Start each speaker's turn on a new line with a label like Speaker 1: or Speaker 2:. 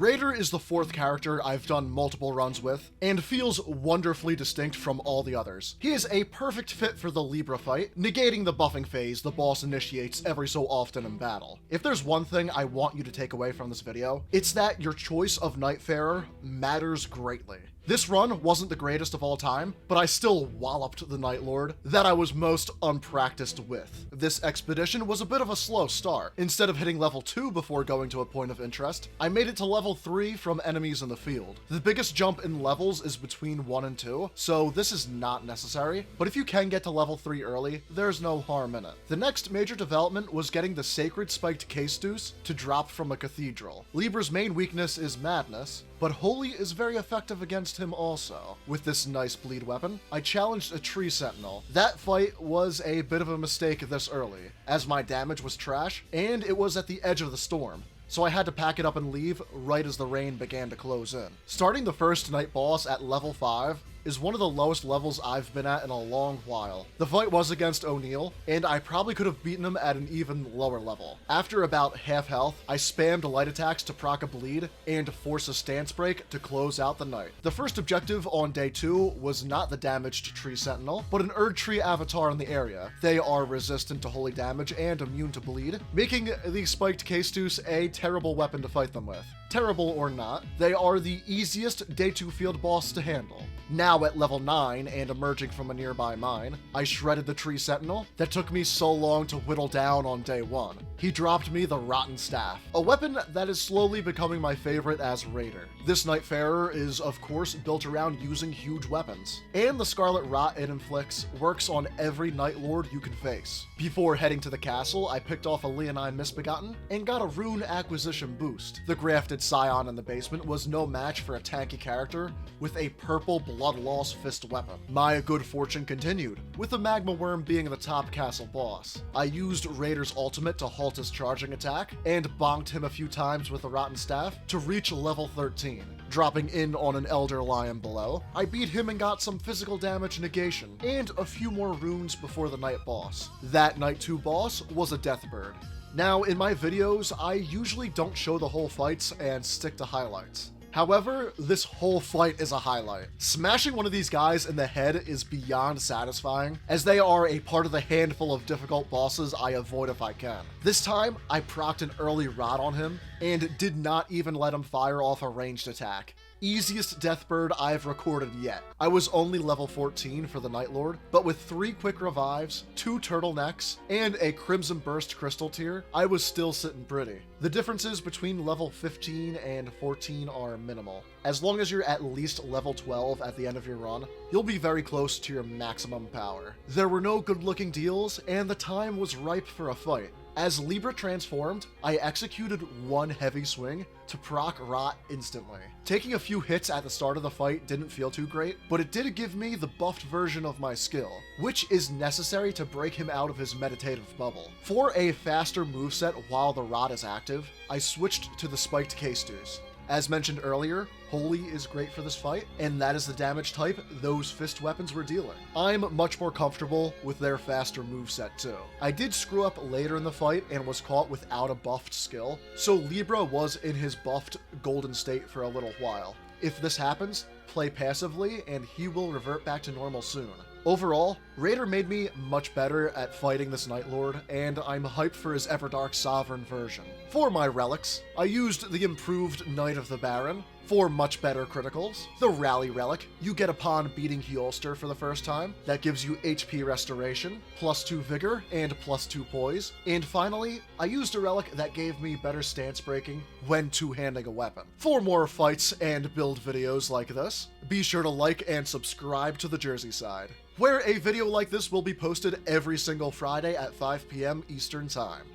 Speaker 1: Raider is the fourth character I've done multiple runs with, and feels wonderfully distinct from all the others. He is a perfect fit for the Libra fight, negating the buffing phase the boss initiates every so often in battle. If there's one thing I want you to take away from this video, it's that your choice of Nightfarer matters greatly. This run wasn't the greatest of all time, but I still walloped the Night Lord that I was most unpracticed with. This expedition was a bit of a slow start. Instead of hitting level 2 before going to a point of interest, I made it to level 3 from enemies in the field. The biggest jump in levels is between 1 and 2, so this is not necessary, but if you can get to level 3 early, there's no harm in it. The next major development was getting the Sacred Spiked Case Deuce to drop from a cathedral. Libra's main weakness is madness, but Holy is very effective against him also. With this nice bleed weapon, I challenged a tree sentinel. That fight was a bit of a mistake this early, as my damage was trash, and it was at the edge of the storm, so I had to pack it up and leave right as the rain began to close in. Starting the first night boss at level 5 is one of the lowest levels I've been at in a long while. The fight was against O'Neill, and I probably could have beaten him at an even lower level. After about half health, I spammed light attacks to proc a bleed and force a stance break to close out the night. The first objective on day 2 was not the damaged tree sentinel, but an Erd tree avatar in the area. They are resistant to holy damage and immune to bleed, making the spiked case deuce a terrible weapon to fight them with. Terrible or not, they are the easiest day 2 field boss to handle. Now at level 9 and emerging from a nearby mine, I shredded the tree sentinel that took me so long to whittle down on day 1. He dropped me the Rotten Staff, a weapon that is slowly becoming my favorite as Raider. This Nightfarer is of course built around using huge weapons, and the Scarlet Rot it inflicts works on every Night Lord you can face. Before heading to the castle, I picked off a Leonine Misbegotten and got a rune acquisition boost. The grafted Scion in the basement was no match for a tanky character with a purple blood loss fist weapon. My good fortune continued, with the Magma Worm being the top castle boss. I used Raider's ultimate to halt his charging attack, and bonked him a few times with the Rotten Staff to reach level 13. Dropping in on an Elder Lion below, I beat him and got some physical damage negation, and a few more runes before the night boss. That night 2 boss was a Deathbird. Now, in my videos, I usually don't show the whole fights and stick to highlights. However, this whole fight is a highlight. Smashing one of these guys in the head is beyond satisfying, as they are a part of the handful of difficult bosses I avoid if I can. This time, I procced an early rot on him, and did not even let him fire off a ranged attack. Easiest Deathbird I've recorded yet. I was only level 14 for the Night Lord, but with 3 quick revives, 2 turtlenecks, and a Crimson Burst crystal tier, I was still sitting pretty. The differences between level 15 and 14 are minimal. As long as you're at least level 12 at the end of your run, you'll be very close to your maximum power. There were no good looking deals, and the time was ripe for a fight. As Libra transformed, I executed one heavy swing to proc Rot instantly. Taking a few hits at the start of the fight didn't feel too great, but it did give me the buffed version of my skill, which is necessary to break him out of his meditative bubble. For a faster moveset while the Rot is active, I switched to the Spiked Case Deuce. As mentioned earlier, Holy is great for this fight, and that is the damage type those fist weapons were dealing. I'm much more comfortable with their faster moveset too. I did screw up later in the fight and was caught without a buffed skill, so Libra was in his buffed golden state for a little while. If this happens, play passively and he will revert back to normal soon. Overall, Raider made me much better at fighting this Night Lord, and I'm hyped for his Everdark Sovereign version. For my relics, I used the improved Knight of the Baron. For much better criticals, the Rally Relic you get upon beating Heolster for the first time. That gives you HP restoration, +2 vigor, and +2 poise. And finally, I used a relic that gave me better stance breaking when two-handing a weapon. For more fights and build videos like this, be sure to like and subscribe to TheJerseySide, where a video like this will be posted every single Friday at 5 p.m. Eastern Time.